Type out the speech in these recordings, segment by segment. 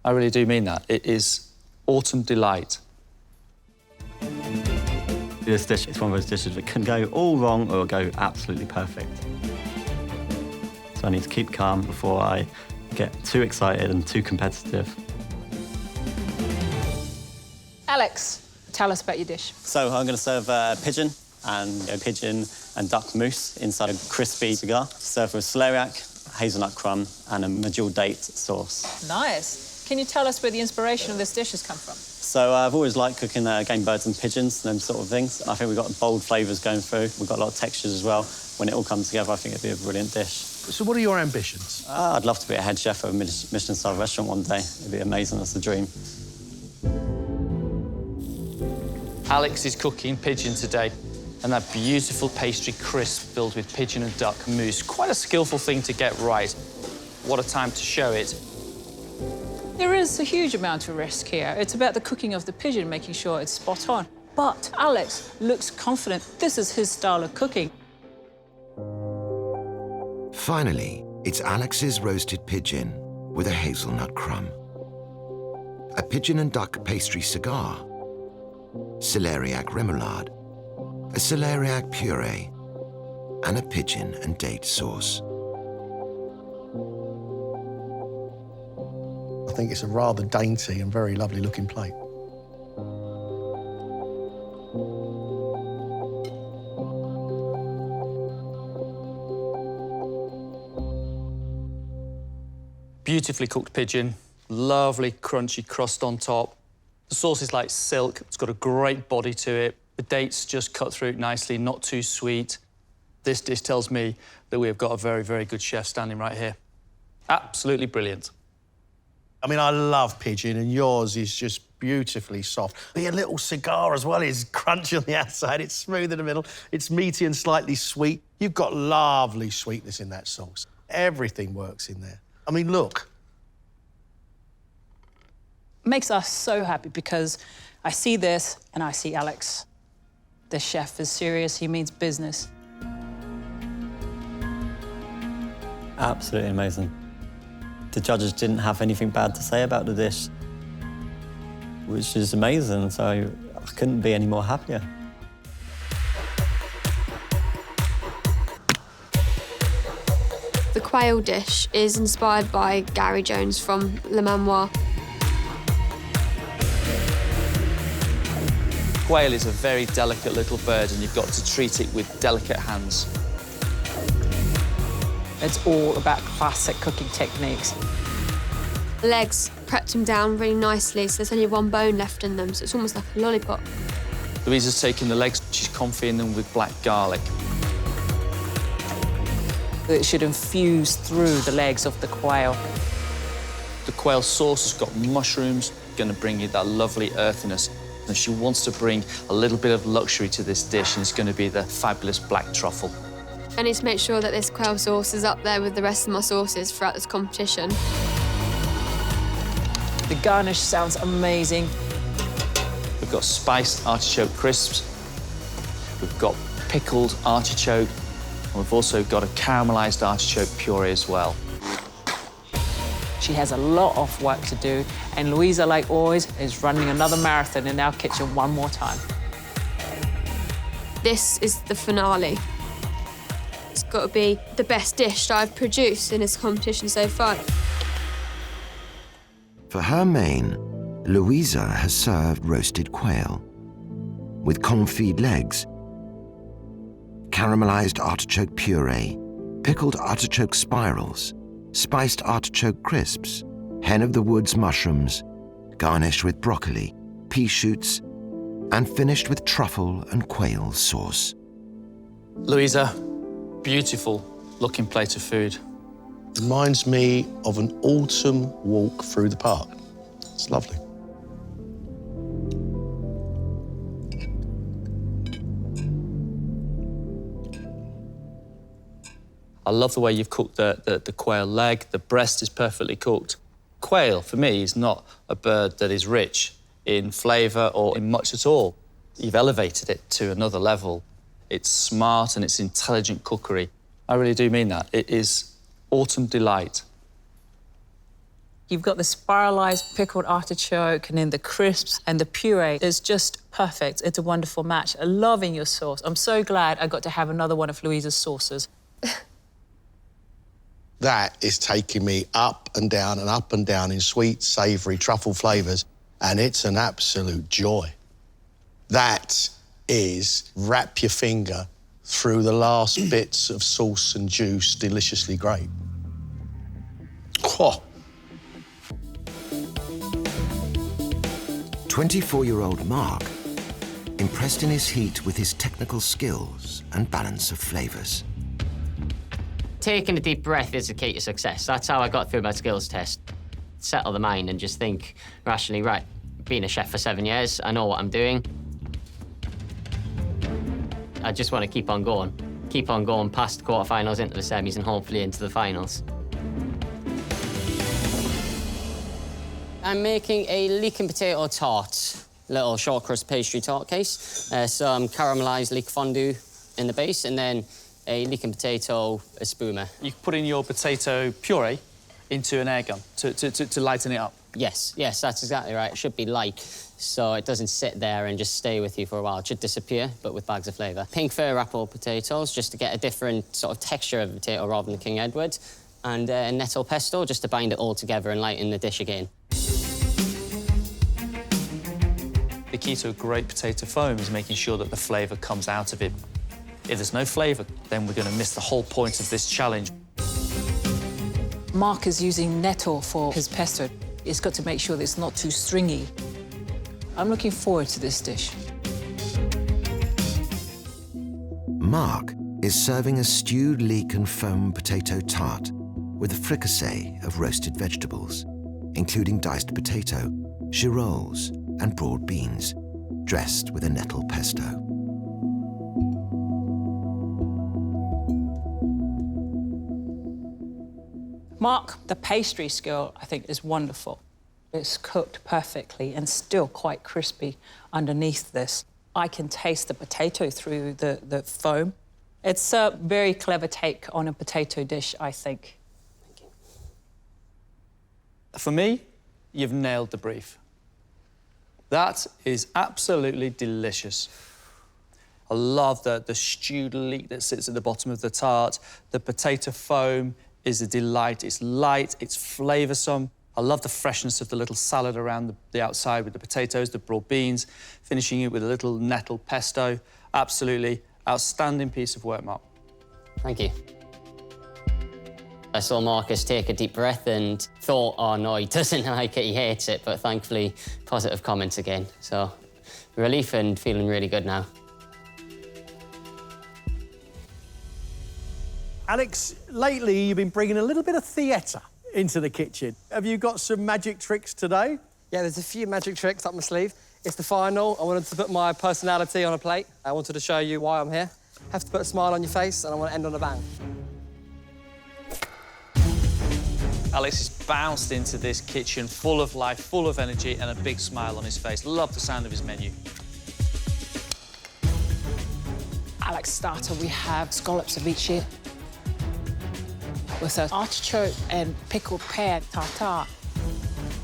I really do mean that. It is autumn delight. This dish is one of those dishes that can go all wrong or go absolutely perfect. So I need to keep calm before I get too excited and too competitive. Alex, tell us about your dish. So I'm going to serve pigeon and duck mousse inside a crispy cigar. Serve with celeriac, hazelnut crumb, and a medjool date sauce. Nice. Can you tell us where the inspiration of this dish has come from? So I've always liked cooking game birds and pigeons, them sort of things. I think we've got bold flavours going through. We've got a lot of textures as well. When it all comes together, I think it'd be a brilliant dish. So what are your ambitions? I'd love to be a head chef of a Michelin-star restaurant one day. It'd be amazing, that's the dream. Alex is cooking pigeon today, and that beautiful pastry crisp filled with pigeon and duck mousse. Quite a skillful thing to get right. What a time to show it. There is a huge amount of risk here. It's about the cooking of the pigeon, making sure it's spot on. But Alex looks confident this is his style of cooking. Finally, it's Alex's roasted pigeon with a hazelnut crumb, a pigeon and duck pastry cigar, celeriac remoulade, a celeriac puree, and a pigeon and date sauce. I think it's a rather dainty and very lovely looking plate. Beautifully cooked pigeon, lovely crunchy crust on top. The sauce is like silk, it's got a great body to it. The dates just cut through it nicely, not too sweet. This dish tells me that we have got a very, very good chef standing right here. Absolutely brilliant. I mean, I love pigeon, and yours is just beautifully soft. Be a little cigar as well. It's crunchy on the outside, it's smooth in the middle, it's meaty and slightly sweet. You've got lovely sweetness in that sauce. Everything works in there. I mean, look. Makes us so happy because I see this and I see Alex. The chef is serious, he means business. Absolutely amazing. The judges didn't have anything bad to say about the dish, which is amazing, so I couldn't be any more happier. The quail dish is inspired by Gary Jones from Le Manoir. Quail is a very delicate little bird, and you've got to treat it with delicate hands. It's all about classic cooking techniques. The legs, prepped them down really nicely, so there's only one bone left in them, so it's almost like a lollipop. Louisa's taken the legs, she's confit them with black garlic. It should infuse through the legs of the quail. The quail sauce has got mushrooms, going to bring you that lovely earthiness. And she wants to bring a little bit of luxury to this dish, and it's going to be the fabulous black truffle. I need to make sure that this quail sauce is up there with the rest of my sauces throughout this competition. The garnish sounds amazing. We've got spiced artichoke crisps. We've got pickled artichoke. And we've also got a caramelised artichoke puree as well. She has a lot of work to do, and Louisa, like always, is running another marathon in our kitchen one more time. This is the finale. It's got to be the best dish that I've produced in this competition so far. For her main, Louisa has served roasted quail with confit legs, caramelised artichoke puree, pickled artichoke spirals, spiced artichoke crisps, hen of the woods mushrooms, garnished with broccoli, pea shoots, and finished with truffle and quail sauce. Louisa, beautiful looking plate of food. Reminds me of an autumn walk through the park. It's lovely. I love the way you've cooked the quail leg. The breast is perfectly cooked. Quail, for me, is not a bird that is rich in flavour or in much at all. You've elevated it to another level. It's smart and it's intelligent cookery. I really do mean that. It is autumn delight. You've got the spiralised pickled artichoke and then the crisps and the puree is just perfect. It's a wonderful match. I'm loving your sauce. I'm so glad I got to have another one of Louisa's sauces. That is taking me up and down in sweet, savoury truffle flavours, and it's an absolute joy. That is wrap your finger through the last bits of sauce and juice, deliciously great. Oh. 24-year-old Mark, impressed in his heat with his technical skills and balance of flavours. Taking a deep breath is the key to success. That's how I got through my skills test. Settle the mind and just think rationally, right, being a chef for 7 years, I know what I'm doing. I just want to keep on going past the quarterfinals, into the semis, and hopefully into the finals. I'm making a leek and potato tart, little short crust pastry tart case. Some caramelised leek fondue in the base, and then a leek and potato espuma. You put in your potato puree into an air gun to lighten it up. Yes, that's exactly right. It should be light, so it doesn't sit there and just stay with you for a while. It should disappear, but with bags of flavour. Pink fir apple potatoes, just to get a different sort of texture of the potato rather than the King Edward. And nettle pesto, just to bind it all together and lighten the dish again. The key to a great potato foam is making sure that the flavour comes out of it. If there's no flavour, then we're going to miss the whole point of this challenge. Mark is using nettle for his pesto. It's got to make sure that it's not too stringy. I'm looking forward to this dish. Mark is serving a stewed leek and foam potato tart with a fricassee of roasted vegetables, including diced potato, girolles, and broad beans, dressed with a nettle pesto. Mark, the pastry skill, I think, is wonderful. It's cooked perfectly and still quite crispy underneath this. I can taste the potato through the foam. It's a very clever take on a potato dish, I think. Thank you. For me, you've nailed the brief. That is absolutely delicious. I love the stewed leek that sits at the bottom of the tart. The potato foam is a delight. It's light, it's flavoursome. I love the freshness of the little salad around the outside with the potatoes, the broad beans, finishing it with a little nettle pesto. Absolutely outstanding piece of work, Mark. Thank you. I saw Marcus take a deep breath and thought, oh no, he doesn't like it, he hates it, but thankfully, positive comments again. So, relief and feeling really good now. Alex, lately you've been bringing a little bit of theatre into the kitchen. Have you got some magic tricks today? Yeah, there's a few magic tricks up my sleeve. It's the final. I wanted to put my personality on a plate. I wanted to show you why I'm here. Have to put a smile on your face, and I want to end on a bang. Alex has bounced into this kitchen full of life, full of energy, and a big smile on his face. Love the sound of his menu. Alex, starter, we have scallops of each year. With an artichoke and pickled pear tartare.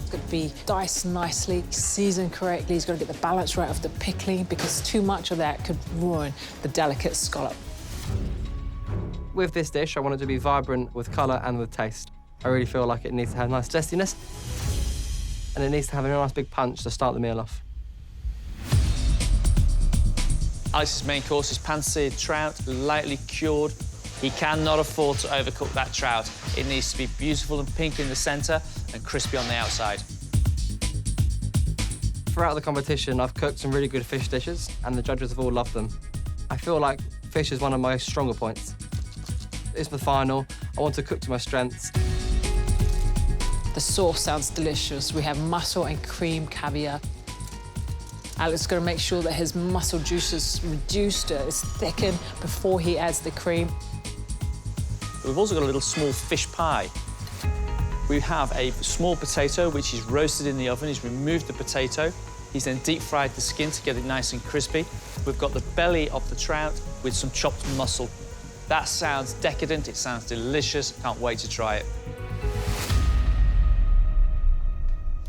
It's going to be diced nicely, seasoned correctly. He's got to get the balance right of the pickling because too much of that could ruin the delicate scallop. With this dish, I want it to be vibrant with colour and with taste. I really feel like it needs to have nice zestiness, and it needs to have a nice big punch to start the meal off. Alex's main course is pan-seared trout, lightly cured. He cannot afford to overcook that trout. It needs to be beautiful and pink in the centre and crispy on the outside. Throughout the competition, I've cooked some really good fish dishes, and the judges have all loved them. I feel like fish is one of my stronger points. It's the final. I want to cook to my strengths. The sauce sounds delicious. We have mussel and cream caviar. Alex is going to make sure that his mussel juice is reduced, it's thickened before he adds the cream. We've also got a little small fish pie. We have a small potato, which is roasted in the oven. He's removed the potato. He's then deep-fried the skin to get it nice and crispy. We've got the belly of the trout with some chopped mussel. That sounds decadent. It sounds delicious. Can't wait to try it.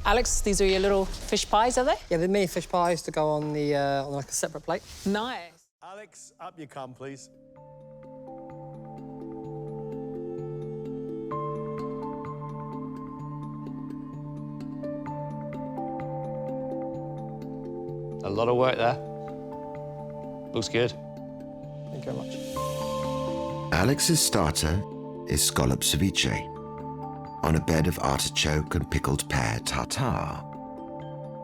Alex, these are your little fish pies, are they? Yeah, the mini fish pies to go on the on like a separate plate. Nice. Alex, up you come, please. A lot of work there. Looks good. Thank you very much. Alex's starter is scallop ceviche on a bed of artichoke and pickled pear tartare,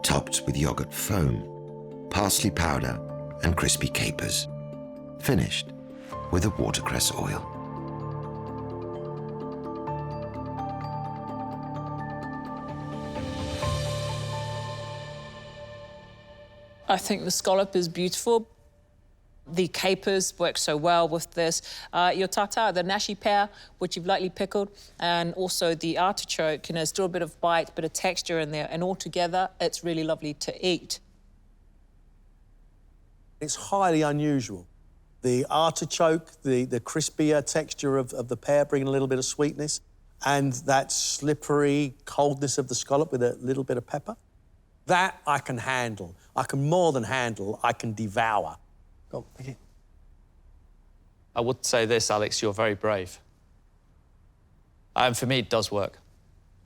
topped with yogurt foam, parsley powder and crispy capers, finished with a watercress oil. I think the scallop is beautiful. The capers work so well with this. Your tartare, the nashi pear, which you've lightly pickled, and also the artichoke, you know, still a bit of bite, bit of texture in there, and all together, it's really lovely to eat. It's highly unusual. The artichoke, the crispier texture of the pear, bringing a little bit of sweetness, and that slippery coldness of the scallop with a little bit of pepper. That I can handle. I can more than handle, I can devour. Go on, thank you. I would say this, Alex, you're very brave. And for me, it does work.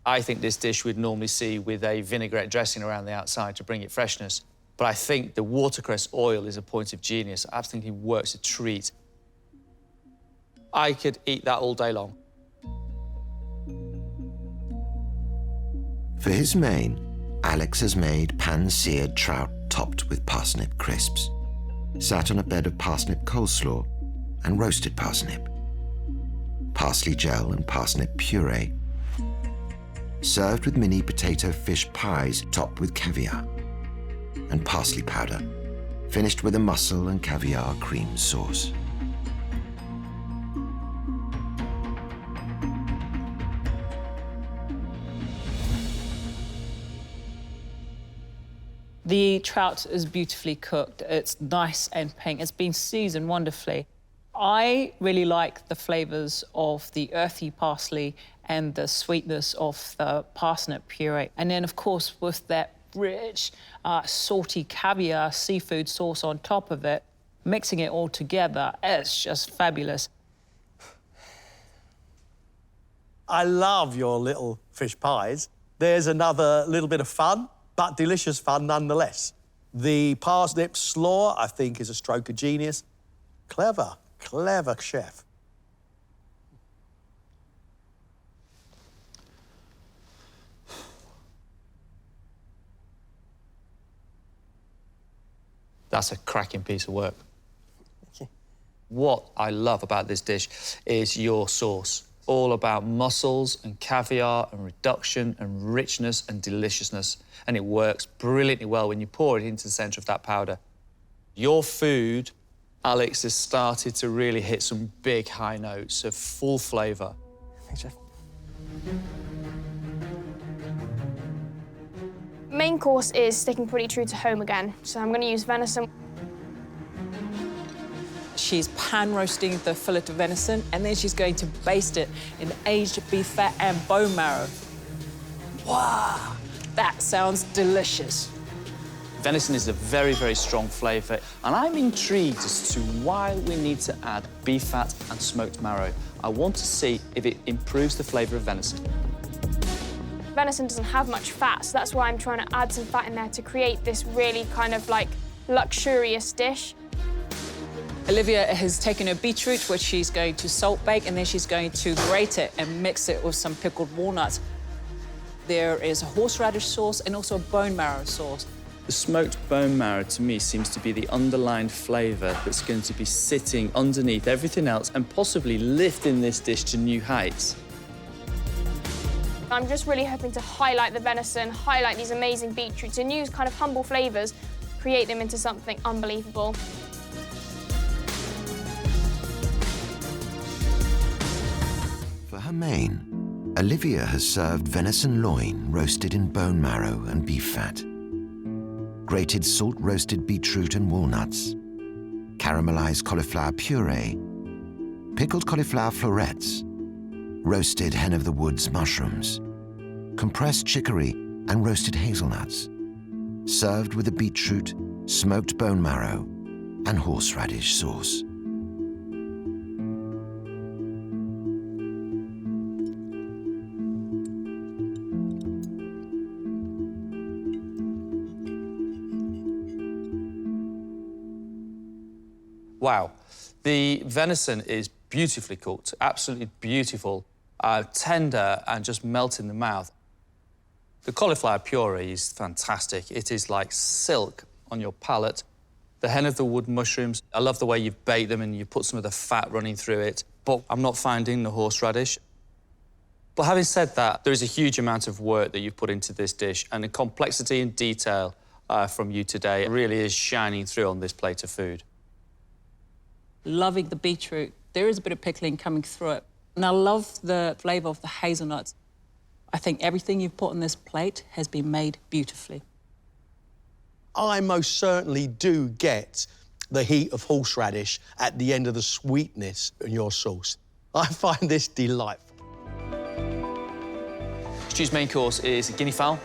I think this dish we'd normally see with a vinaigrette dressing around the outside to bring it freshness. But I think the watercress oil is a point of genius. I think it works a treat. I could eat that all day long. For his main, Alex has made pan-seared trout topped with parsnip crisps, sat on a bed of parsnip coleslaw and roasted parsnip, parsley gel and parsnip puree, served with mini potato fish pies topped with caviar and parsley powder, finished with a mussel and caviar cream sauce. The trout is beautifully cooked. It's nice and pink. It's been seasoned wonderfully. I really like the flavours of the earthy parsley and the sweetness of the parsnip puree. And then, of course, with that rich, salty caviar seafood sauce on top of it, mixing it all together, it's just fabulous. I love your little fish pies. There's another little bit of fun, but delicious fun nonetheless. The parsnip slaw, I think, is a stroke of genius. Clever, clever chef. That's a cracking piece of work. Thank you. What I love about this dish is your sauce. All about mussels and caviar and reduction and richness and deliciousness. And it works brilliantly well when you pour it into the centre of that powder. Your food, Alex, has started to really hit some big high notes of full flavour. Thanks, Chef. Main course is sticking pretty true to home again, so I'm going to use venison. She's pan roasting the fillet of venison, and then she's going to baste it in aged beef fat and bone marrow. Wow, that sounds delicious. Venison is a very, very strong flavour, and I'm intrigued as to why we need to add beef fat and smoked marrow. I want to see if it improves the flavour of venison. Venison doesn't have much fat, so that's why I'm trying to add some fat in there to create this really kind of like luxurious dish. Olivia has taken her beetroot, which she's going to salt bake, and then she's going to grate it and mix it with some pickled walnuts. There is a horseradish sauce and also a bone marrow sauce. The smoked bone marrow, to me, seems to be the underlying flavour that's going to be sitting underneath everything else and possibly lifting this dish to new heights. I'm just really hoping to highlight the venison, highlight these amazing beetroots, and use kind of humble flavours, create them into something unbelievable. For her main, Olivia has served venison loin roasted in bone marrow and beef fat, grated salt-roasted beetroot and walnuts, caramelised cauliflower puree, pickled cauliflower florets, roasted hen of the woods mushrooms, compressed chicory and roasted hazelnuts, served with a beetroot, smoked bone marrow, and horseradish sauce. Wow, the venison is beautifully cooked, absolutely beautiful, tender and just melt in the mouth. The cauliflower puree is fantastic. It is like silk on your palate. The hen of the wood mushrooms, I love the way you've baked them and you put some of the fat running through it, but I'm not finding the horseradish. But having said that, there is a huge amount of work that you've put into this dish, and the complexity and detail from you today really is shining through on this plate of food. Loving the beetroot. There is a bit of pickling coming through it. And I love the flavour of the hazelnuts. I think everything you've put on this plate has been made beautifully. I most certainly do get the heat of horseradish at the end of the sweetness in your sauce. I find this delightful. Stew's main course is a guinea fowl.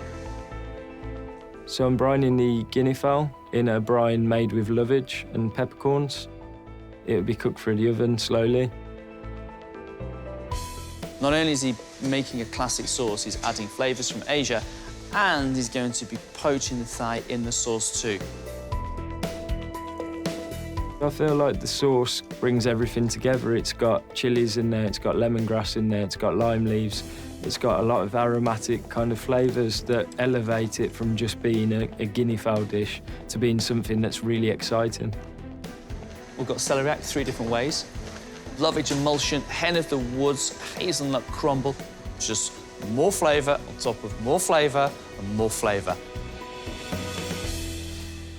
So I'm brining the guinea fowl in a brine made with lovage and peppercorns. It will be cooked through the oven slowly. Not only is he making a classic sauce, he's adding flavours from Asia, and he's going to be poaching the thigh in the sauce too. I feel like the sauce brings everything together. It's got chilies in there, it's got lemongrass in there, it's got lime leaves. It's got a lot of aromatic kind of flavours that elevate it from just being a guinea fowl dish to being something that's really exciting. We've got celeriac 3 different ways. Lovage emulsion, hen of the woods, hazelnut crumble. Just more flavour on top of more flavour and more flavour.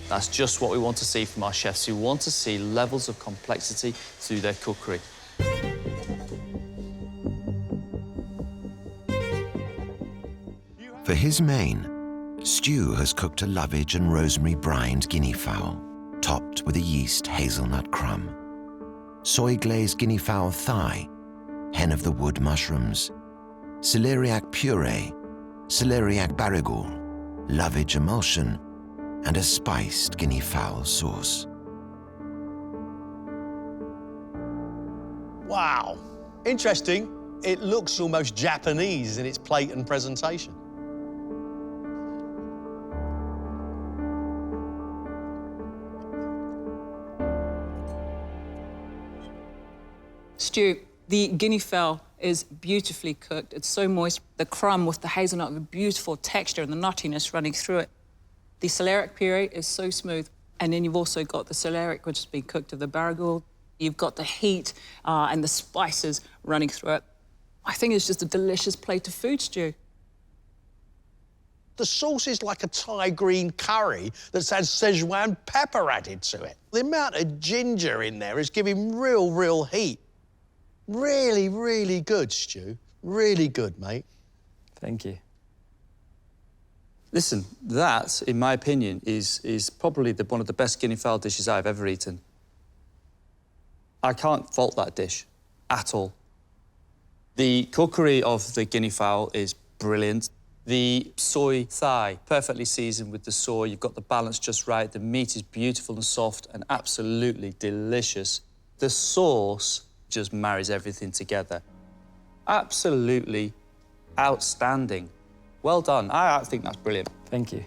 That's just what we want to see from our chefs, who want to see levels of complexity through their cookery. For his main, Stu has cooked a lovage and rosemary brined guinea fowl, topped with a yeast hazelnut crumb, soy-glazed guinea fowl thigh, hen of the wood mushrooms, celeriac puree, celeriac barigol, lovage emulsion, and a spiced guinea fowl sauce. Wow, interesting. It looks almost Japanese in its plate and presentation. Stu, the guinea fowl is beautifully cooked. It's so moist. The crumb with the hazelnut, the beautiful texture and the nuttiness running through it. The celeriac puree is so smooth. And then you've also got the celeriac, which has been cooked of the barigol. You've got the heat and the spices running through it. I think it's just a delicious plate of food, Stu. The sauce is like a Thai green curry that's had Szechuan pepper added to it. The amount of ginger in there is giving real heat. Really, really good, Stu. Really good, mate. Thank you. Listen, that, in my opinion, is probably one of the best guinea fowl dishes I've ever eaten. I can't fault that dish at all. The cookery of the guinea fowl is brilliant. The soy thigh, perfectly seasoned with the soy. You've got the balance just right. The meat is beautiful and soft and absolutely delicious. The sauce just marries everything together. Absolutely outstanding. Well done. I think that's brilliant. Thank you.